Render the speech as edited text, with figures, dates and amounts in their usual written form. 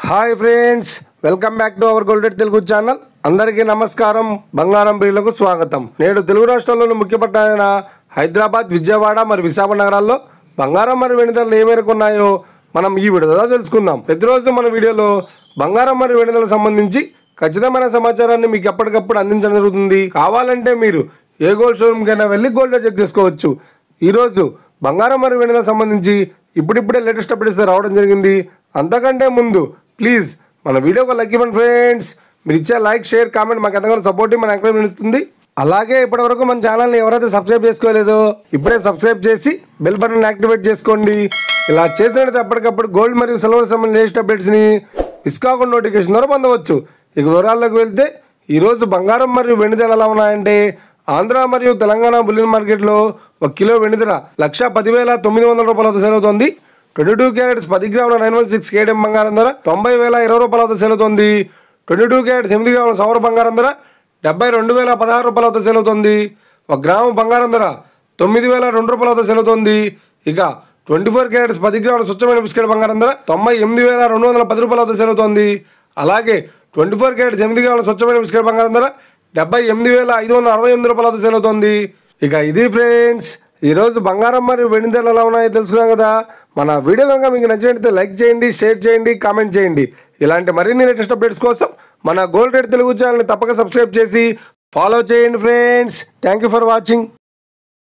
Hi friends, welcome back to our golden Telugu channel. అందరికీ నమస్కారం. బంగారం ప్రియులకు స్వాగతం. నేడు తెలుగు రాష్ట్రాల్లోని ముఖ్య పట్టణాలైన హైదరాబాద్, విజయవాడ మరియు విశాఖ నగరాల్లో బంగారం మరియు వెండి ధరలు ఏ మేరకు ఉన్నాయో మనం ఈ వీడియోలో తెలుసుకుందాం. ప్రతిరోజు మన వీడియోలో బంగారం మరియు వెండి ధరలకు సంబంధించి ఖచ్చితమైన సమాచారాన్ని మీకు ఎప్పటికప్పుడు అందించడం జరుగుతుంది. కావాలంటే మీరు ఏ గోల్డ్ షోరూమ్కైనా వెళ్ళి గోల్డ్ రేట్ చెక్ చేసుకోవచ్చు. ఈరోజు బంగారం మరియు వెండి ధరలకు సంబంధించి ఇప్పుడిప్పుడే లేటెస్ట్ అప్డేట్స్ రావడం జరిగింది. అంతకంటే ముందు ప్లీజ్ మన వీడియోకి లైక్ ఇవ్వండి ఫ్రెండ్స్. మీరు ఇచ్చే లైక్, షేర్, కామెంట్ మాకు ఎంతగానో సపోర్టివ్, మన ఎంకరేజ్మెంట్ ఇస్తుంది. అలాగే ఇప్పటివరకు మన ఛానల్ని ఎవరైతే సబ్స్క్రైబ్ చేసుకోలేదో ఇప్పుడే సబ్స్క్రైబ్ చేసి బెల్ బటన్ యాక్టివేట్ చేసుకోండి. ఇలా చేసినట్లయితే అప్పటికప్పుడు గోల్డ్ మరియు సిల్వర్ సంబంధించిన లేటెస్ట్ అప్డేట్స్ని మిస్ కాకుండా నోటిఫికేషన్ ద్వారా పొందవచ్చు. ఇక వివరాల్లోకి వెళ్తే ఈరోజు బంగారం మరియు వెండి ధరలు ఎలా ఉన్నాయంటే, ఆంధ్ర మరియు తెలంగాణ బులియన్ మార్కెట్లో 1 కిలో వెండి ధర 1,10,900 రూపాయల వద్ద సేల్ అవుతోంది. 22 క్యారెట్స్ 10 గ్రాముల 916 కేడిఎం బంగారం ధర 90,020 రూపాయల వద్ద సేల్ అవుతోంది. 22 క్యారెట్స్ 8 గ్రాముల సౌర బంగారం ధర 72,016 రూపాయల వద్ద సేల్ అవుతోంది. 1 గ్రాము బంగారం ధర 9,002 రూపాయల వద్ద సేల్ అవుతోంది. ఇక 24 క్యారెట్స్ 10 గ్రాముల స్వచ్ఛమైన బిస్కెట్ బంగారం ధర 98,210 రూపాయల వద్ద సేల్ అవుతోంది. అలాగే 24 క్యారెట్స్ 8 గ్రాముల స్వచ్ఛమైన బిస్కెట్ బంగారం ధర 78,568 రూపాయల వద్ద సేల్ అవుతోంది. ఇక ఇది ఫ్రెండ్స్, ఈరోజు బంగారం మరియు వెండి ధరలు ఎలా ఉన్నాయో తెలుసుకున్నాం కదా. మన వీడియో కనుక మీకు నచ్చినట్లయితే లైక్ చేయండి, షేర్ చేయండి, కామెంట్ చేయండి. ఇలాంటి మరిన్ని లేటెస్ట్ అప్డేట్స్ కోసం మన గోల్డ్ రేట్ తెలుగు ఛానల్ని తప్పక సబ్స్క్రైబ్ చేసి ఫాలో చేయండి friends. Thank you for watching.